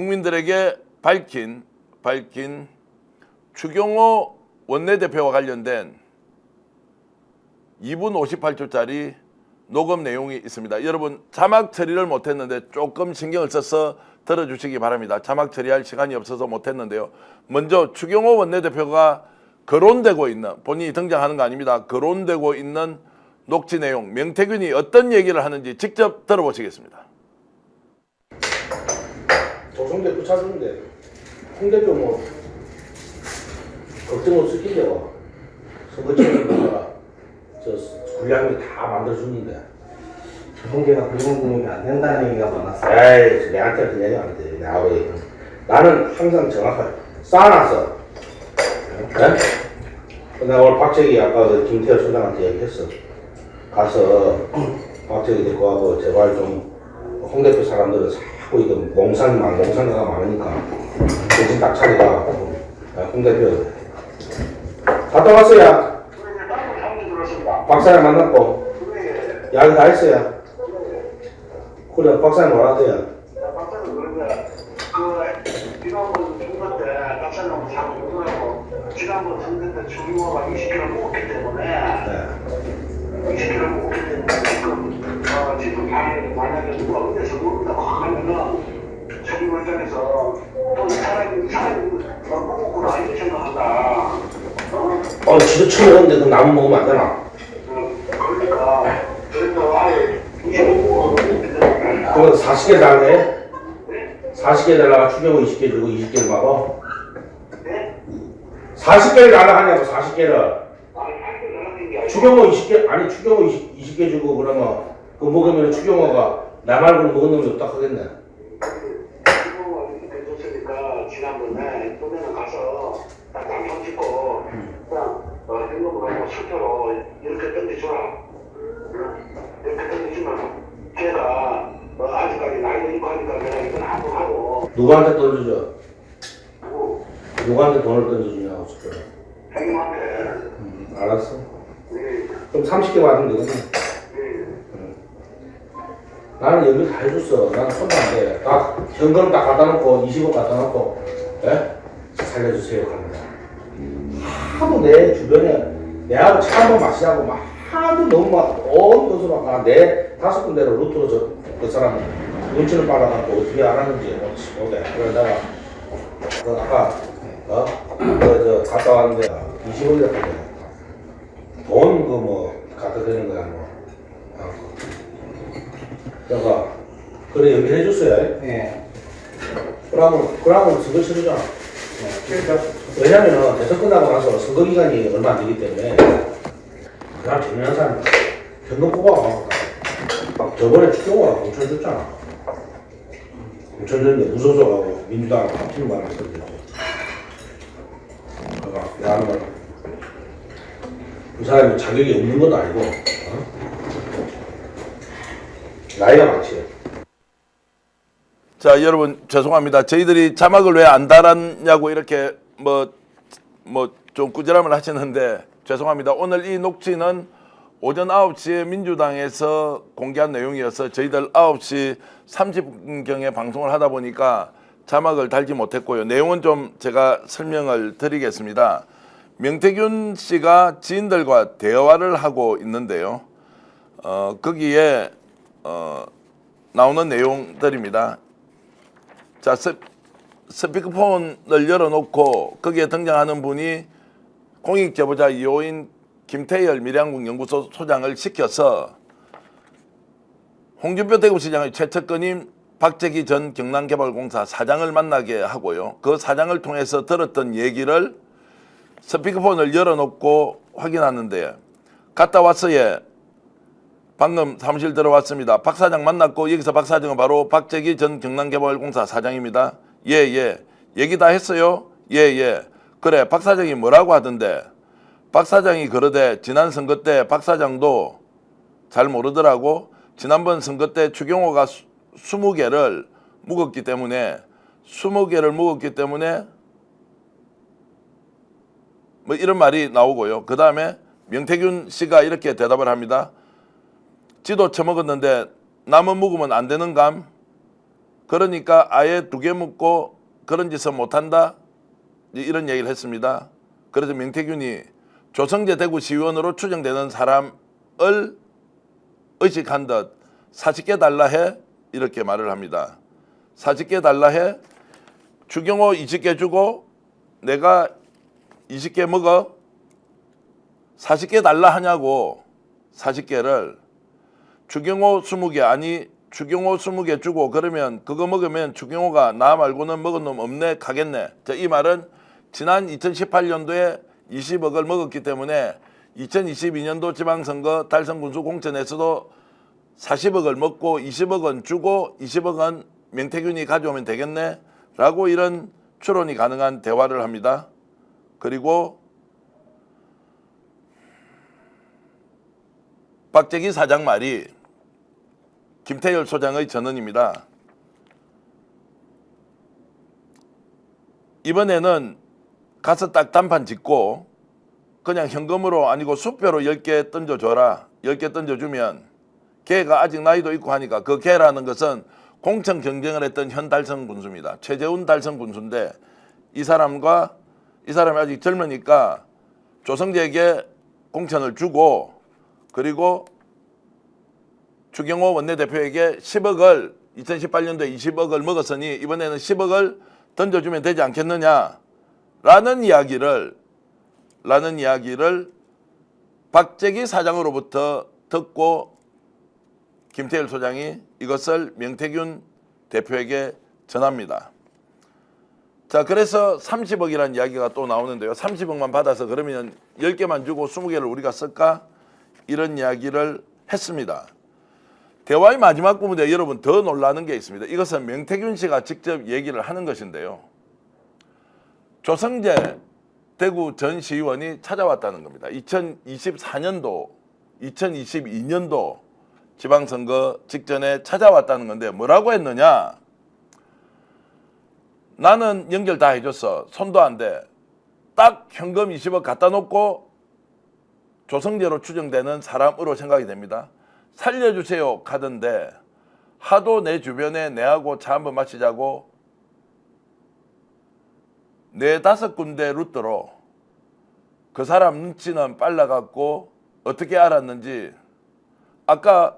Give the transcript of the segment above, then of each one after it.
국민들에게 밝힌 추경호 원내대표와 관련된 2분 58초짜리 녹음 내용이 있습니다. 여러분 자막 처리를 못했는데 조금 신경을 써서 들어주시기 바랍니다. 자막 처리할 시간이 없어서 못했는데요. 먼저 추경호 원내대표가 거론되고 있는, 본인이 등장하는 거 아닙니다. 거론되고 있는 녹취 내용, 명태균이 어떤 얘기를 하는지 직접 들어보시겠습니다. 조성 대표 찾았는데 홍 대표 뭐 걱정 없을 끼죠. 선거철에 저 분량이 다 만들어주는데 경제가 그 정도면 안 된다는 얘기가 많았어요. 에이 내한테 그 얘기 안 돼. 나는 항상 정확하게 쌓아놨어. 네? 내가 오늘 박재기 아까 그 김태호 소장한테 얘기했어. 가서 박재기 데리고 와서 제발 좀 홍 대표 사람들은 자꾸 이거 몽상가가 많으니까 정신 딱 차리라. 홍 대표 갔다 왔어요. 박사님 만났고 이야기 다 했어요. 그래 박사님 뭐라 하대요? 박사님 그러면 지난번 선거 때 박사님 잘 모르고 지난번 선거 때 주기호가 20kg 먹었기 때문에 20kg 먹었기 때문에 지금 만약에 누가 의대에서 먹는다고 하면은 주기호 입장에서 또 이 사람이 먹었구나 이렇게 생각한다. 지도 처음 먹었는데 그럼 나무 먹으면 안 되나? 그러니까 그래서 아예 25kg 그럼 40개 달래? 40개 달라가 추경호 20개 주고 20개를 먹어? 40개를 달라 하냐고 40개를. 추경호 20개 아니 추경호 20개 주고 그러면 그거 먹으면 추경호가 나 말고는 먹은 놈이 없다 하겠네. 추경호가 이렇게 줬으니까 지난번에 또래는 가서 딱 남편 찍고 그냥 행동으로 하고 수표로 이렇게 던져줘라. 이렇게 던져주면 걔가 아직까지 나이도 있고 하니까 그냥 이건 하고 누구한테 던져줘? 누구한테 돈을 던져주냐고 수표를. 형님한테 알았어. 그럼 30개 받으면 되겠네. 나는 연결 다 해줬어. 나는 손도 안 돼. 딱 현금 딱 갖다 놓고 20억 갖다 놓고 살려주세요 합니다. 하도 내 주변에 내하고 차 한번 마시자고 막 하도 너무 온 것으로 막 내 5군데로 루트로 그 사람 눈치를 빨아갖고 어떻게 알았는지 모르게. 그래서 내가 아까 저 갔다 왔는데 20억이었거든. 돈 그 뭐 갖다 대는 거야 뭐. 그러니까 그래 연결해줬어요. 네. 그러면 선거 치르잖아. 왜냐면은 대선 끝나고 나서 선거 기간이 얼마 안 되기 때문에 그 다음 정리한 사람이 현금 뽑아가고 저번에 추경호가 공천 줬잖아. 공천 줬는데 무소속하고 민주당 합치는 말을 했거든요. 그러니까 내가 하는 말은 그 사람이 자격이 없는 건 아니고 나이가 많지. 자, 여러분 죄송합니다. 저희들이 자막을 왜 안 달았냐고 이렇게 뭐 좀 꾸지람을 하시는데 죄송합니다. 오늘 이 녹취는 오전 9시에 민주당에서 공개한 내용이어서 저희들 9시 30분경에 방송을 하다 보니까 자막을 달지 못했고요. 내용은 좀 제가 설명을 드리겠습니다. 명태균 씨가 지인들과 대화를 하고 있는데요. 거기에 나오는 내용들입니다. 자, 스피커폰을 열어놓고 거기에 등장하는 분이 공익제보자 2호인 김태열 밀양국 연구소 소장을 시켜서 홍준표 대구시장의 최측근인 박재기 전 경남개발공사 사장을 만나게 하고요. 그 사장을 통해서 들었던 얘기를 스피커폰을 열어놓고 확인하는데 갔다 왔어요. 방금 사무실 들어왔습니다. 박 사장 만났고 여기서 박 사장은 바로 박재기 전 경남개발공사 사장입니다. 예. 얘기 다 했어요? 예. 그래 박 사장이 뭐라고 하던데 박 사장이 그러되 지난 선거 때 박 사장도 잘 모르더라고. 지난번 선거 때 추경호가 20개를 묵었기 때문에 뭐 이런 말이 나오고요. 그 다음에 명태균 씨가 이렇게 대답을 합니다. 지도 처먹었는데 남은 묵으면 안 되는 감? 그러니까 아예 2개 묻고 그런 짓은 못한다. 이런 얘기를 했습니다. 그래서 명태균이 조성재 대구시의원으로 추정되는 사람을 의식한 듯 40개 달라 해 이렇게 말을 합니다. 40개 달라 해. 주경호 20개 주고 내가 20개 먹어. 40개 달라 하냐고. 40개를 주경호 20개 아니 주경호 20개 주고 그러면 그거 먹으면 주경호가 나 말고는 먹은 놈 없네 가겠네. 자, 이 말은 지난 2018년도에 20억을 먹었기 때문에 2022년도 지방선거 달성군수 공천에서도 40억을 먹고 20억은 주고 20억은 명태균이 가져오면 되겠네 라고 이런 추론이 가능한 대화를 합니다. 그리고 박재기 사장 말이 김태열 소장의 전언입니다. 이번에는 가서 딱 단판 짓고 그냥 현금으로 아니고 수표로 10개 던져줘라. 10개 던져주면 걔가 아직 나이도 있고 하니까 그 걔라는 것은 공천 경쟁을 했던 현 달성 군수입니다. 최재훈 달성 군수인데 이 사람이 아직 젊으니까 조성재에게 공천을 주고 그리고 주경호 원내대표에게 10억을 2018년도에 20억을 먹었으니 이번에는 10억을 던져주면 되지 않겠느냐라는 이야기를 박재기 사장으로부터 듣고 김태열 소장이 이것을 명태균 대표에게 전합니다. 자, 그래서 30억이라는 이야기가 또 나오는데요. 30억만 받아서 그러면 10개만 주고 20개를 우리가 쓸까? 이런 이야기를 했습니다. 대화의 마지막 부분에 여러분 더 놀라는 게 있습니다. 이것은 명태균 씨가 직접 얘기를 하는 것인데요. 조성재 대구 전 시의원이 찾아왔다는 겁니다. 2024년도, 2022년도 지방선거 직전에 찾아왔다는 건데 뭐라고 했느냐? 나는 연결 다 해줬어. 손도 안 대. 딱 현금 20억 갖다 놓고 조성재로 추정되는 사람으로 생각이 됩니다. 살려주세요 가던데 하도 내 주변에 내하고 차 한번 마시자고 4-5군데 루트로 그 사람 눈치는 빨라갖고 어떻게 알았는지 아까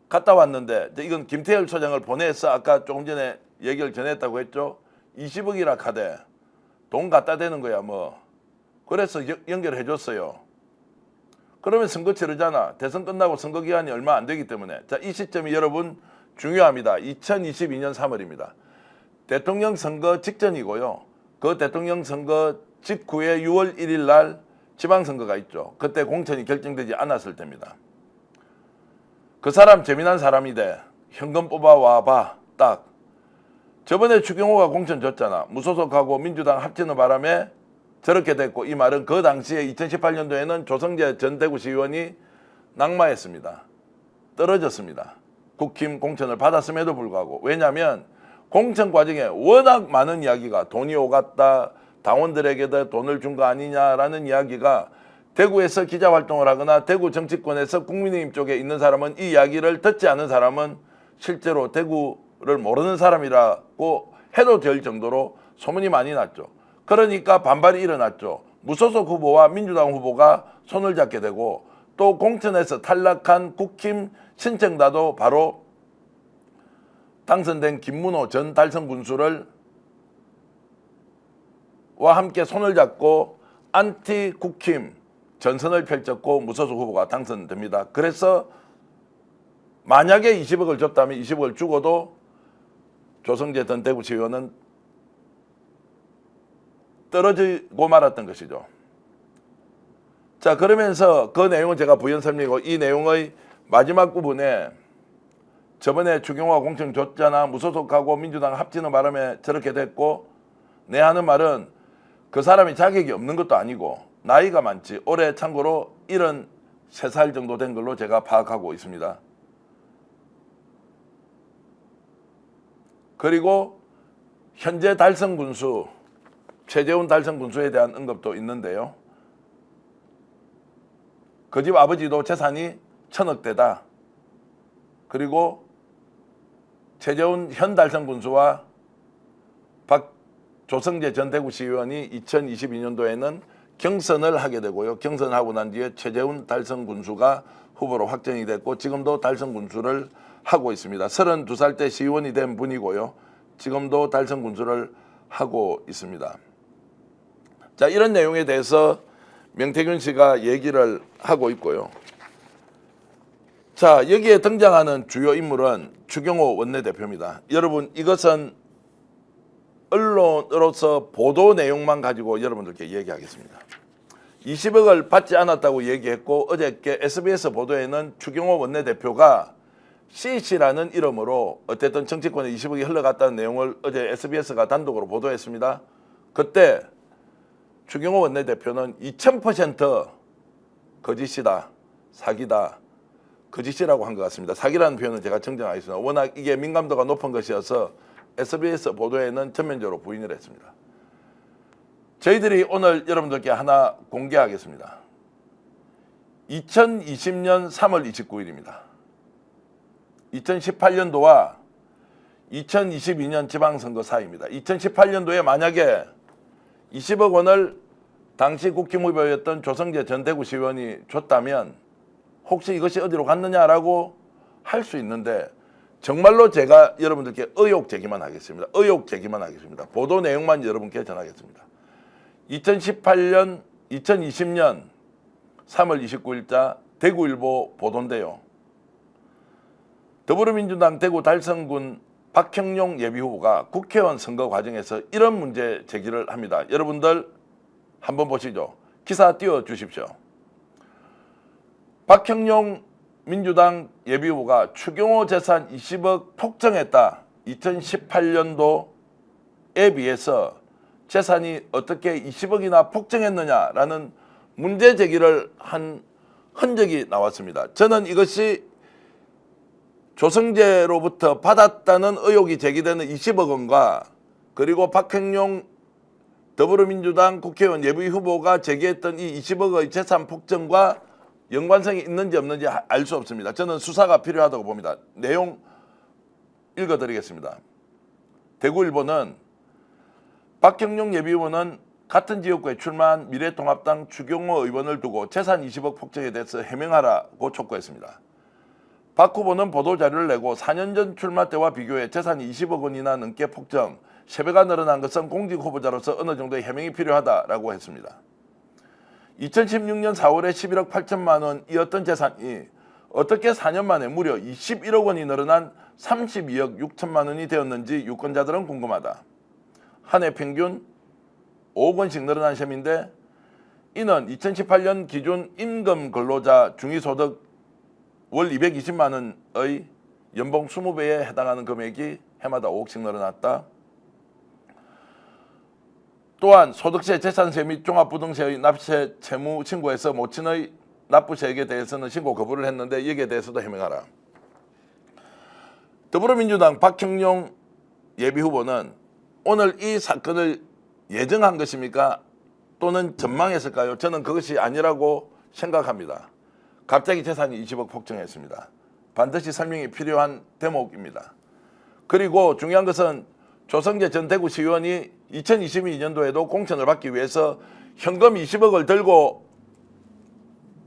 갔다 왔는데 이건 김태열 소장을 보내서 아까 조금 전에 얘기를 전했다고 했죠. 20억이라 카대 돈 갖다 대는 거야 뭐. 그래서 연결해 줬어요. 그러면 선거 치르잖아. 대선 끝나고 선거 기간이 얼마 안 되기 때문에. 자, 이 시점이 여러분 중요합니다. 2022년 3월입니다. 대통령 선거 직전이고요. 그 대통령 선거 직후에 6월 1일 날 지방선거가 있죠. 그때 공천이 결정되지 않았을 때입니다. 그 사람 재미난 사람이 돼. 현금 뽑아와봐. 딱. 저번에 추경호가 공천 줬잖아. 무소속하고 민주당 합치는 바람에 저렇게 됐고 이 말은 그 당시에 2018년도에는 조성재 전 대구시의원이 낙마했습니다. 떨어졌습니다. 국힘 공천을 받았음에도 불구하고. 왜냐하면 공천 과정에 워낙 많은 이야기가 돈이 오갔다. 당원들에게도 돈을 준 거 아니냐라는 이야기가 대구에서 기자활동을 하거나 대구 정치권에서 국민의힘 쪽에 있는 사람은 이 이야기를 듣지 않은 사람은 실제로 대구를 모르는 사람이라고 해도 될 정도로 소문이 많이 났죠. 그러니까 반발이 일어났죠. 무소속 후보와 민주당 후보가 손을 잡게 되고 또 공천에서 탈락한 국힘 신청자도 바로 당선된 김문호 전 달성 군수를 와 함께 손을 잡고 안티 국힘 전선을 펼쳤고 무소속 후보가 당선됩니다. 그래서 만약에 20억을 줬다면 20억을 주고도 조성재 전 대구시의원은 떨어지고 말았던 것이죠. 자, 그러면서 그 내용은 제가 부연 설명이고 이 내용의 마지막 부분에 저번에 추경호가 공천 줬잖아. 무소속하고 민주당 합치는 바람에 저렇게 됐고 내 하는 말은 그 사람이 자격이 없는 것도 아니고 나이가 많지. 올해 참고로 73살 정도 된 걸로 제가 파악하고 있습니다. 그리고 현재 달성 군수 최재훈 달성 군수에 대한 언급도 있는데요. 그 집 아버지도 재산이 1,000억대다. 그리고 최재훈 현 달성 군수와 조성재 전 대구시의원이 2022년도에는 경선을 하게 되고요. 경선을 하고 난 뒤에 최재훈 달성 군수가 후보로 확정이 됐고 지금도 달성 군수를 하고 있습니다. 32살 때 시의원이 된 분이고요. 지금도 달성 군수를 하고 있습니다. 자, 이런 내용에 대해서 명태균 씨가 얘기를 하고 있고요. 자, 여기에 등장하는 주요 인물은 추경호 원내대표입니다. 여러분, 이것은 언론으로서 보도 내용만 가지고 여러분들께 얘기하겠습니다. 20억을 받지 않았다고 얘기했고 어저께 SBS 보도에는 추경호 원내대표가 CC라는 이름으로 어쨌든 정치권에 20억이 흘러갔다는 내용을 어제 SBS가 단독으로 보도했습니다. 그때 추경호 원내대표는 2000% 거짓이다, 사기다, 거짓이라고 한 것 같습니다. 사기라는 표현은 제가 정정하겠습니다. 워낙 이게 민감도가 높은 것이어서 SBS 보도에는 전면적으로 부인을 했습니다. 저희들이 오늘 여러분들께 하나 공개하겠습니다. 2020년 3월 29일입니다. 2018년도와 2022년 지방선거 사이입니다. 2018년도에 만약에 20억 원을 당시 국힘후보였던 조성재 전 대구시의원이 줬다면 혹시 이것이 어디로 갔느냐라고 할 수 있는데 정말로 제가 여러분들께 의혹 제기만 하겠습니다. 의혹 제기만 하겠습니다. 보도 내용만 여러분께 전하겠습니다. 2020년 3월 29일자 대구일보 보도인데요. 더불어민주당 대구 달성군 박형용 예비후보가 국회의원 선거 과정에서 이런 문제 제기를 합니다. 여러분들 한번 보시죠. 기사 띄워주십시오. 박형용 민주당 예비후보가 추경호 재산 20억 폭정했다. 2018년도에 비해서 재산이 어떻게 20억이나 폭정했느냐라는 문제 제기를 한 흔적이 나왔습니다. 저는 이것이 조성재로부터 받았다는 의혹이 제기되는 20억 원과 그리고 박형용 더불어민주당 국회의원 예비후보가 제기했던 이 20억의 재산 폭정과 연관성이 있는지 없는지 알 수 없습니다. 저는 수사가 필요하다고 봅니다. 내용 읽어드리겠습니다. 대구일보는 박형용 예비후보는 같은 지역구에 출마한 미래통합당 추경호 의원을 두고 재산 20억 폭정에 대해서 해명하라고 촉구했습니다. 박 후보는 보도자료를 내고 4년 전 출마 때와 비교해 재산이 20억 원이나 넘게 폭정, 3배가 늘어난 것은 공직 후보자로서 어느 정도의 해명이 필요하다라고 했습니다. 2016년 4월에 11억 8천만 원이었던 재산이 어떻게 4년 만에 무려 21억 원이 늘어난 32억 6천만 원이 되었는지 유권자들은 궁금하다. 한 해 평균 5억 원씩 늘어난 셈인데 이는 2018년 기준 임금 근로자 중위소득 월 220만 원의 연봉 20배에 해당하는 금액이 해마다 5억씩 늘어났다. 또한 소득세, 재산세 및 종합부동세의 납세 채무 신고에서 모친의 납부세액에 대해서는 신고 거부를 했는데 여기에 대해서도 해명하라. 더불어민주당 박형용 예비후보는 오늘 이 사건을 예정한 것입니까? 또는 전망했을까요? 저는 그것이 아니라고 생각합니다. 갑자기 재산이 20억 폭증했습니다. 반드시 설명이 필요한 대목입니다. 그리고 중요한 것은 조성재 전 대구시의원이 2022년도에도 공천을 받기 위해서 현금 20억을 들고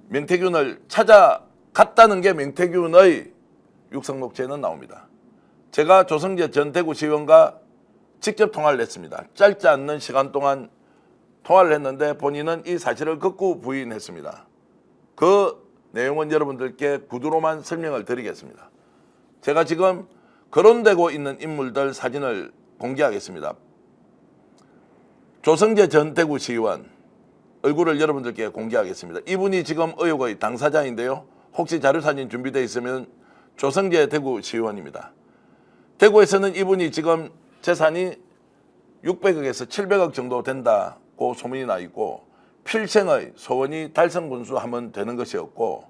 명태균을 찾아갔다는 게 명태균의 육성 녹취에는 나옵니다. 제가 조성재 전 대구시의원과 직접 통화를 했습니다. 짧지 않는 시간 동안 통화를 했는데 본인은 이 사실을 극구 부인했습니다. 그 내용은 여러분들께 구두로만 설명을 드리겠습니다. 제가 지금 거론되고 있는 인물들 사진을 공개하겠습니다. 조성재 전 대구시의원 얼굴을 여러분들께 공개하겠습니다. 이분이 지금 의혹의 당사자인데요. 혹시 자료사진 준비되어 있으면 조성재 대구시의원입니다. 대구에서는 이분이 지금 재산이 600억에서 700억 정도 된다고 소문이 나 있고 필생의 소원이 달성군수 하면 되는 것이었고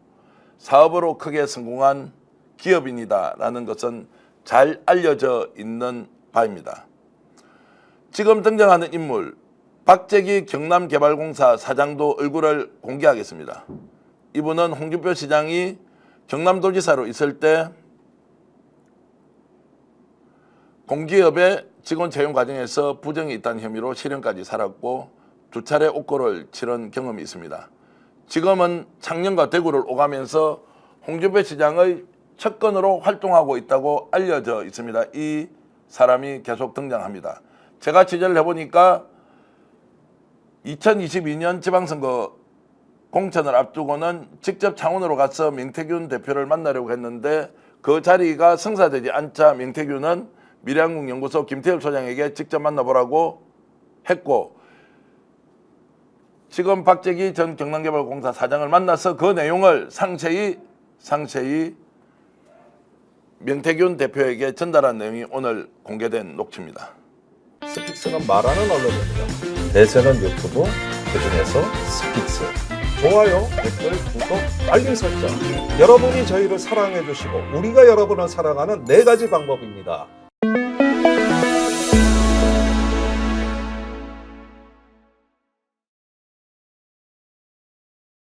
사업으로 크게 성공한 기업인이다라는 것은 잘 알려져 있는 바입니다. 지금 등장하는 인물 박재기 경남개발공사 사장도 얼굴을 공개하겠습니다. 이분은 홍준표 시장이 경남도지사로 있을 때 공기업의 직원 채용 과정에서 부정이 있다는 혐의로 실형까지 살았고 2차례 옥고를 치른 경험이 있습니다. 지금은 창녕과 대구를 오가면서 홍준표 시장의 측근으로 활동하고 있다고 알려져 있습니다. 이 사람이 계속 등장합니다. 제가 취재를 해보니까 2022년 지방선거 공천을 앞두고는 직접 창원으로 가서 명태균 대표를 만나려고 했는데 그 자리가 성사되지 않자 명태균은 미래한국연구소 김태엽 소장에게 직접 만나보라고 했고 지금 박재기 전 경남개발공사 사장을 만나서 그 내용을 상세히 명태균 대표에게 전달한 내용이 오늘 공개된 녹취입니다. 스픽스는 말하는 언론입니다. 대세는 유튜브, 그중에서 스픽스. 좋아요, 댓글, 구독, 알림 설정. 여러분이 저희를 사랑해 주시고 우리가 여러분을 사랑하는 4가지 방법입니다.